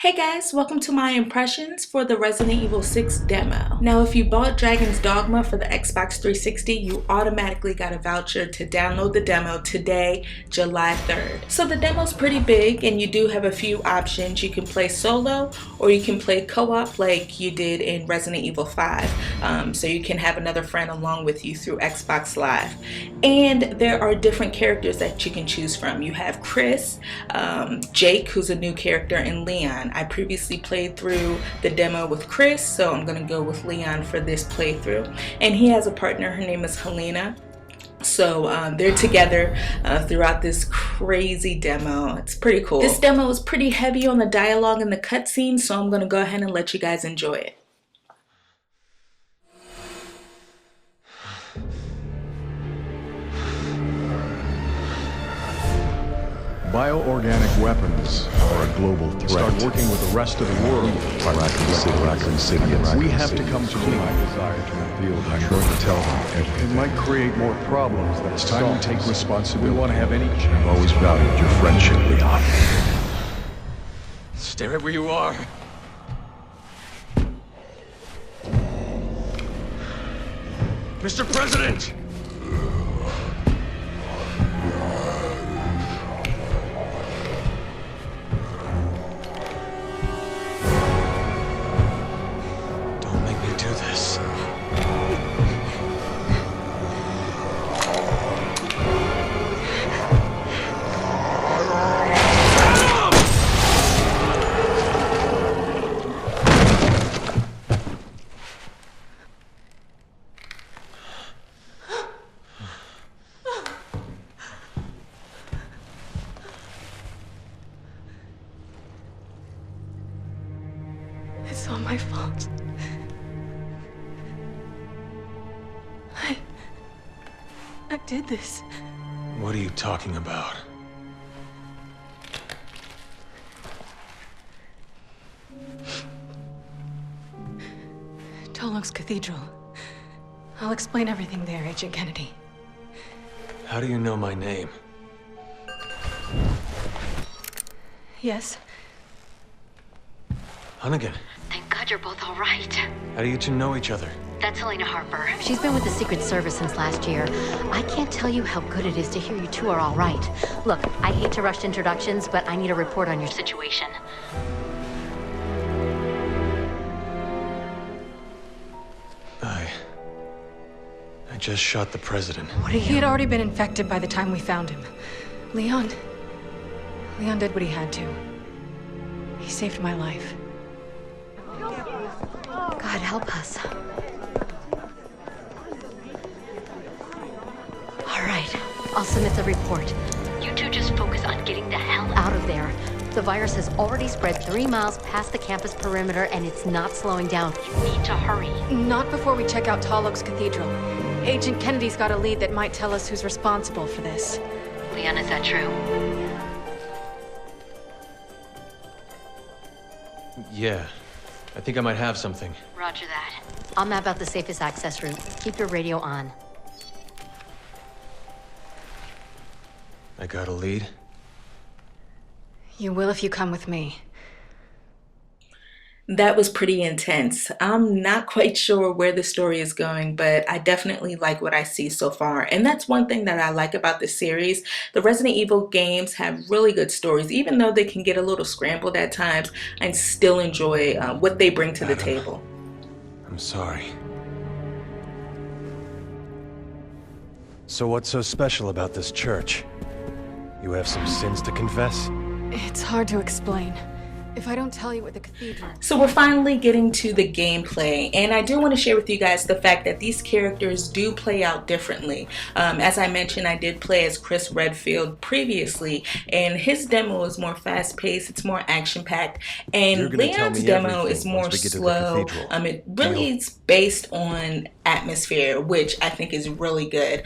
Hey guys, welcome to my impressions for the Resident Evil 6 demo. Now if you bought Dragon's Dogma for the Xbox 360, you automatically got a voucher to download the demo today, July 3rd. So the demo's pretty big and you do have a few options. You can play solo or you can play co-op like you did in Resident Evil 5. So you can have another friend along with you through Xbox Live. And there are different characters that you can choose from. You have Chris, Jake, who's a new character, and Leon. I previously played through the demo with Chris, so I'm gonna go with Leon for this playthrough. And he has a partner, her name is Helena. So they're together throughout this crazy demo. It's pretty cool. This demo is pretty heavy on the dialogue and the cutscenes, so I'm gonna go ahead and let you guys enjoy it. Bioorganic weapons are a global threat. Start working with the rest of the world. Raccoon City. We have to come to my desire to reveal. I'm going to tell them. It might create more problems than it's time we take responsibility. We want to have any chance. I've always valued your friendship, Leon. Stay right where you are. Mr. President! It's all my fault. I did this. What are you talking about? Cathedral. I'll explain everything there, Agent Kennedy. How do you know my name? Yes? Hunnigan. Thank God you're both all right. How do you two know each other? That's Helena Harper. She's been with the Secret Service since last year. I can't tell you how good it is to hear you two are all right. Look, I hate to rush introductions, but I need a report on your situation. I just shot the president. He had already been infected by the time we found him. Leon did what he had to. He saved my life. God help us. All right, I'll submit the report. You two just focus on getting the hell out of there. The virus has already spread 3 miles past the campus perimeter and it's not slowing down. You need to hurry. Not before we check out Cathedral. Agent Kennedy's got a lead that might tell us who's responsible for this. Leon, is that true? Yeah. I think I might have something. Roger that. I'll map out the safest access route. Keep your radio on. I got a lead? You will if you come with me. That was pretty intense. I'm not quite sure where the story is going, but I definitely like what I see so far. And that's one thing that I like about this series. The Resident Evil games have really good stories. Even though they can get a little scrambled at times, I still enjoy what they bring to the table. I'm sorry. So what's so special about this church? You have some sins to confess? It's hard to explain. If I don't tell you what the cathedral... So we're finally getting to the gameplay, and I do want to share with you guys the fact that these characters do play out differently. As I mentioned, I did play as Chris Redfield previously, and his demo is more fast-paced, it's more action-packed, and Leon's demo is more slow. It really is based on atmosphere, which I think is really good.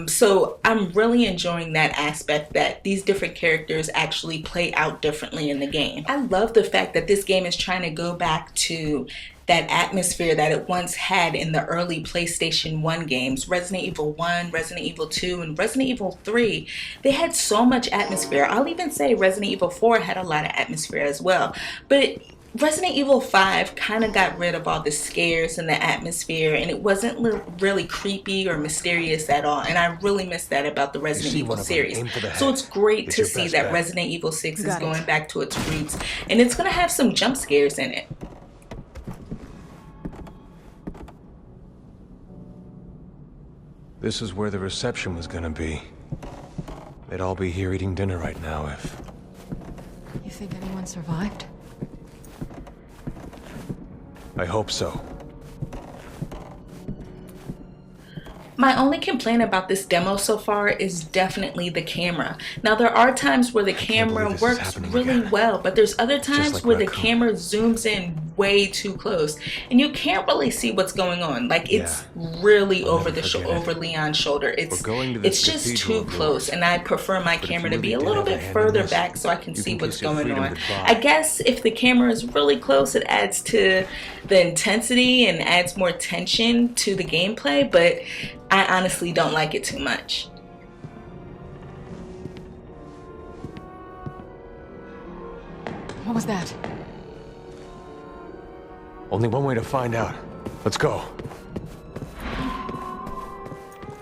So I'm really enjoying that aspect, that these different characters actually play out differently in the game. I love the fact that this game is trying to go back to that atmosphere that it once had in the early PlayStation 1 games. Resident Evil 1, Resident Evil 2, and Resident Evil 3, they had so much atmosphere. I'll even say Resident Evil 4 had a lot of atmosphere as well. But Resident Evil 5 kind of got rid of all the scares and the atmosphere, and it wasn't really creepy or mysterious at all, and I really miss that about the Resident Evil series. So it's great to see that Resident Evil 6 is going back to its roots, and it's going to have some jump scares in it. This is where the reception was gonna be. They'd all be here eating dinner right now if... You think anyone survived? I hope so. My only complaint about this demo so far is definitely the camera. Now, there are times where the camera works really well, but there's other times where the camera zooms in way too close, and you can't really see what's going on. Like, it's really over Leon's shoulder. It's just too close, and I prefer my camera to be a little bit further back so I can see what's going on. I guess if the camera is really close, it adds to the intensity and adds more tension to the gameplay, but I honestly don't like it too much. What was that? Only one way to find out. Let's go.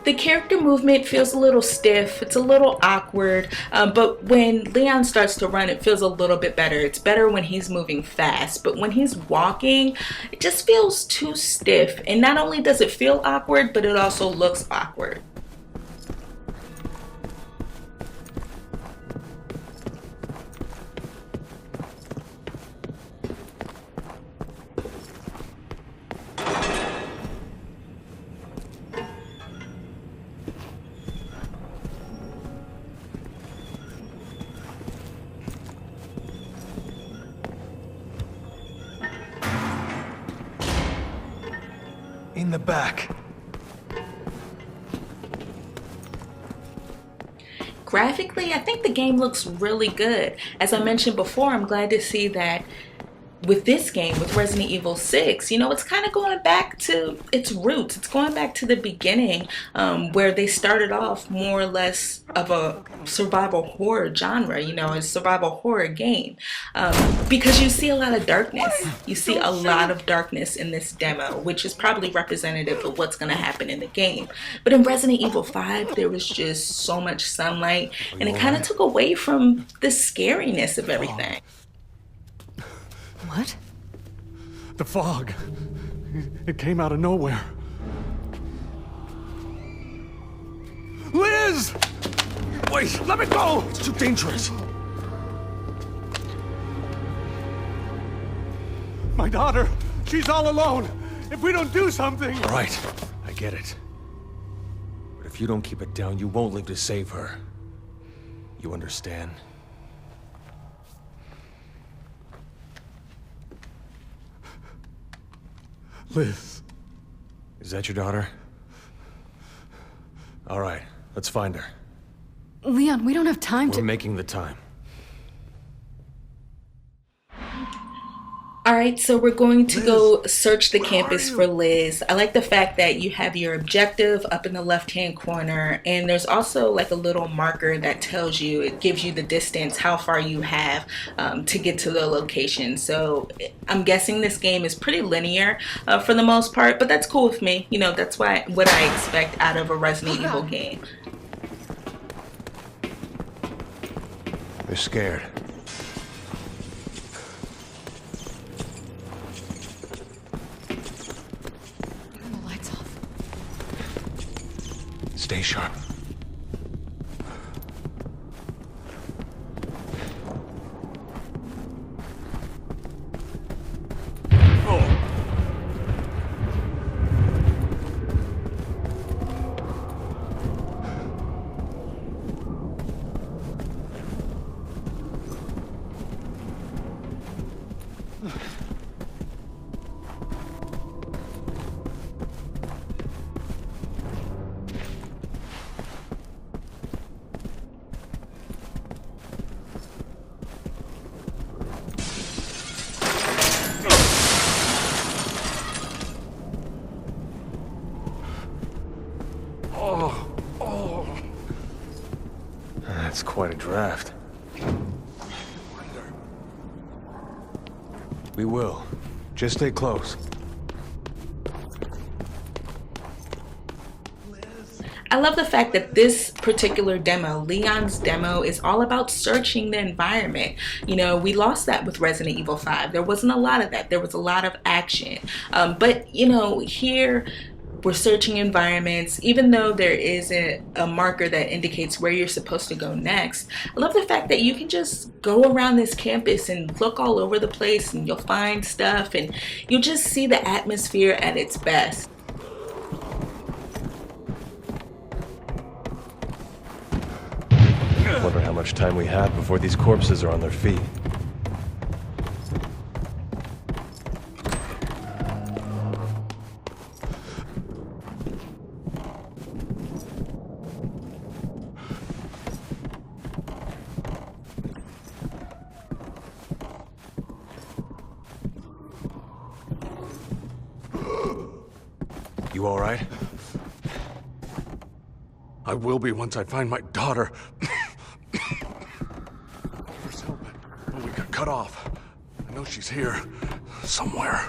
The character movement feels a little stiff, it's a little awkward, but when Leon starts to run, it feels a little bit better. It's better when he's moving fast, but when he's walking, it just feels too stiff. And not only does it feel awkward, but it also looks awkward. In the back. Graphically, I think the game looks really good. As I mentioned before, I'm glad to see that with this game, with Resident Evil 6, you know, it's kind of going back to its roots. It's going back to the beginning, where they started off more or less of a survival horror genre, you know, a survival horror game. Because you see a lot of darkness. You see a lot of darkness in this demo, which is probably representative of what's going to happen in the game. But in Resident Evil 5, there was just so much sunlight, and it kind of took away from the scariness of everything. What? The fog. It came out of nowhere. Liz! Wait, let me go! It's too dangerous. My daughter, she's all alone. If we don't do something... All right, I get it. But if you don't keep it down, you won't live to save her. You understand? Liz. Is that your daughter? All right, let's find her. Leon, we don't have time to... We're making the time. Alright, so we're going to go search the campus for Liz. I like the fact that you have your objective up in the left-hand corner, and there's also like a little marker that tells you, it gives you the distance, how far you have to get to the location. So I'm guessing this game is pretty linear for the most part, but that's cool with me. You know, that's what I expect out of a Resident Evil game. They're scared. Stay sharp. quite a draft. We will. Just stay close. I love the fact that this particular demo, Leon's demo, is all about searching the environment. You know, we lost that with Resident Evil 5. There wasn't a lot of that. There was a lot of action. But, you know, here we're searching environments. Even though there isn't a marker that indicates where you're supposed to go next, I love the fact that you can just go around this campus and look all over the place and you'll find stuff and you'll just see the atmosphere at its best. Wonder how much time we have before these corpses are on their feet. You all right? I will be once I find my daughter. But we got cut off. I know she's here somewhere.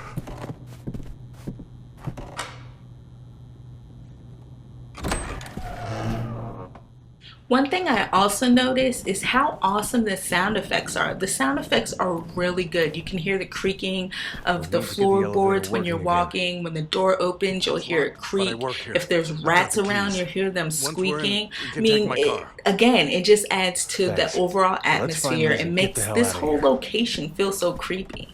One thing I also noticed is how awesome the sound effects are. The sound effects are really good. You can hear the creaking of the floorboards when you're walking. When the door opens, you'll hear it creak. If there's rats around, you'll hear them squeaking. I mean, again, it just adds to the overall atmosphere and makes this whole location feel so creepy.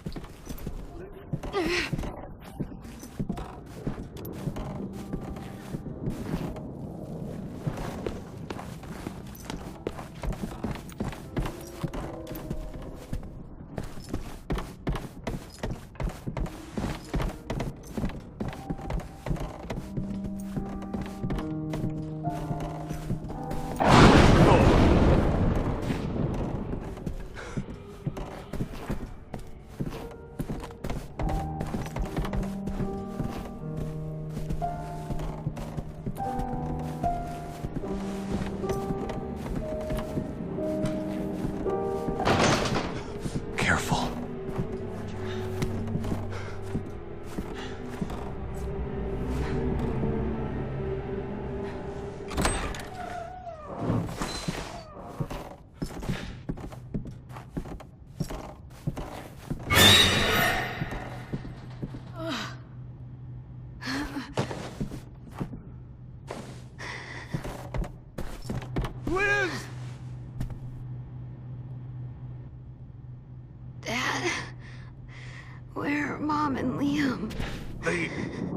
Liz! Dad, where are Mom and Liam?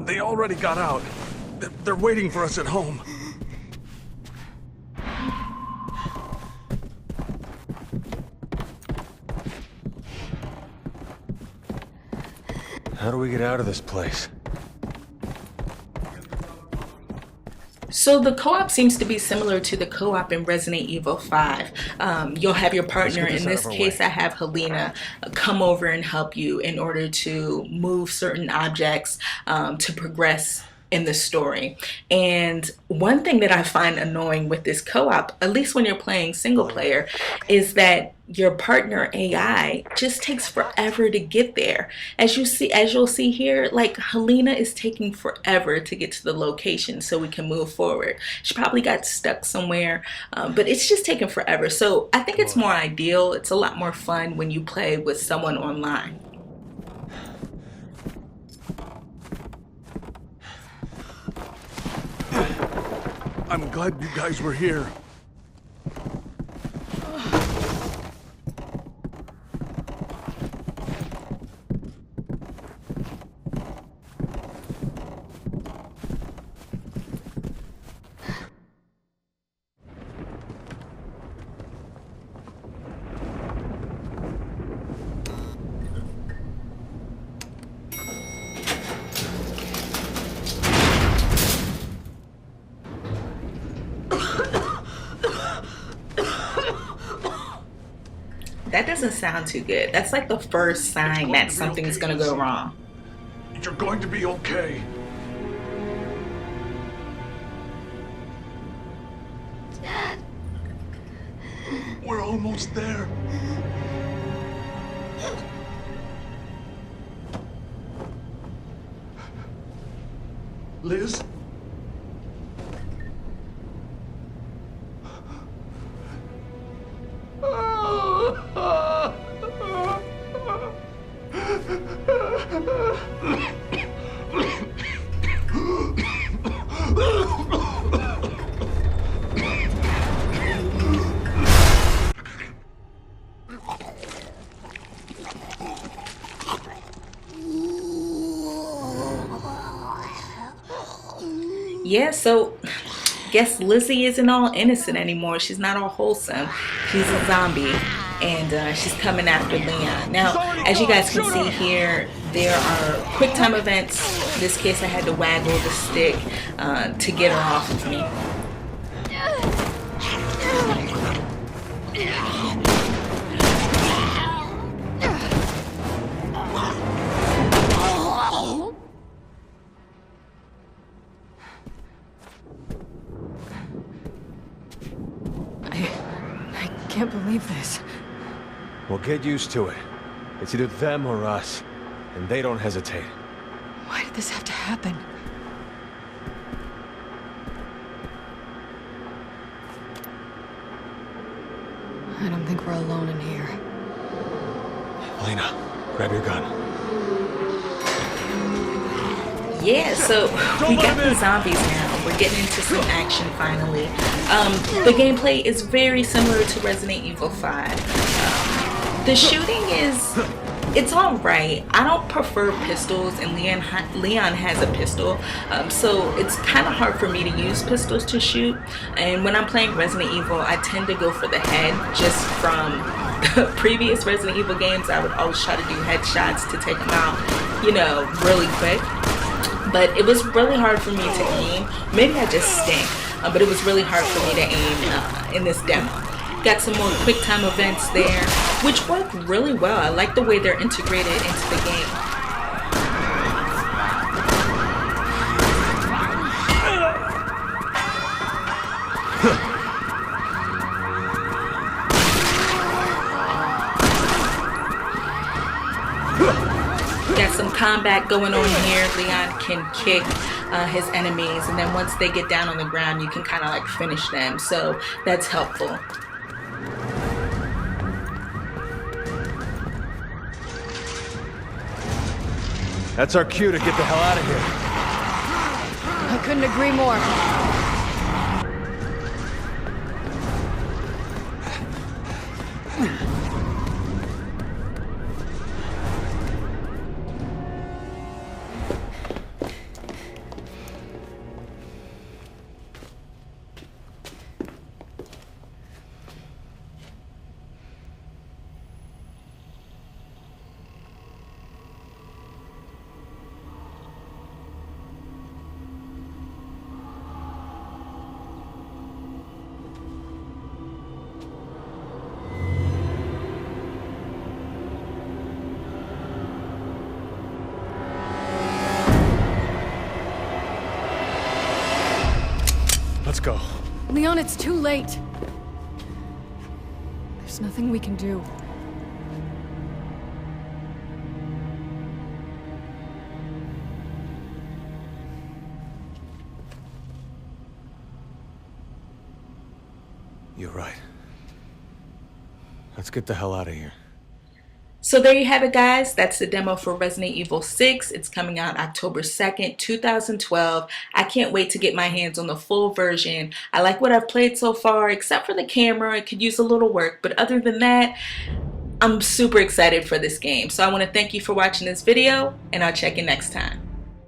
They already got out. They're waiting for us at home. How do we get out of this place? So the co-op seems to be similar to the co-op in Resident Evil 5. You'll have your partner, in this case I have Helena, come over and help you in order to move certain objects to progress in the story. And one thing that I find annoying with this co-op, at least when you're playing single player, is that your partner AI just takes forever to get there. As you'll see here, like Helena is taking forever to get to the location so we can move forward. She probably got stuck somewhere, but it's just taking forever. So I think it's more ideal. It's a lot more fun when you play with someone online. I'm glad you guys were here. That doesn't sound too good. That's like the first sign that something's gonna go wrong. You're going to be okay. Dad. almost there. Liz? Yeah, so guess Lizzie isn't all innocent anymore. She's not all wholesome. She's a zombie, and she's coming after Leon. Now, as you guys can see here, there are quick time events. In this case, I had to waggle the stick to get her off of me. I can't believe this. Well, get used to it. It's either them or us, and they don't hesitate. Why did this have to happen? I don't think we're alone in here. Helena, grab your gun. Yeah, so we got the zombies now. We're getting into some action finally. The gameplay is very similar to Resident Evil 5. The shooting it's alright. I don't prefer pistols, and Leon has a pistol, so it's kind of hard for me to use pistols to shoot. And when I'm playing Resident Evil, I tend to go for the head. Just from the previous Resident Evil games, I would always try to do headshots to take them out, you know, really quick. But it was really hard for me to aim. Maybe I just stink, but it was really hard for me to aim in this demo. Got some more quick time events there, which work really well. I like the way they're integrated into the game. Got some combat going on here. Leon can kick his enemies, and then once they get down on the ground, you can kind of like finish them, so that's helpful. That's our cue to get the hell out of here. I couldn't agree more. Let's go. Leon, it's too late. There's nothing we can do. You're right. Let's get the hell out of here. So there you have it, guys. That's the demo for Resident Evil 6. It's coming out October 2nd, 2012. I can't wait to get my hands on the full version. I like what I've played so far, except for the camera. It could use a little work, but other than that, I'm super excited for this game. So I want to thank you for watching this video, and I'll check you next time.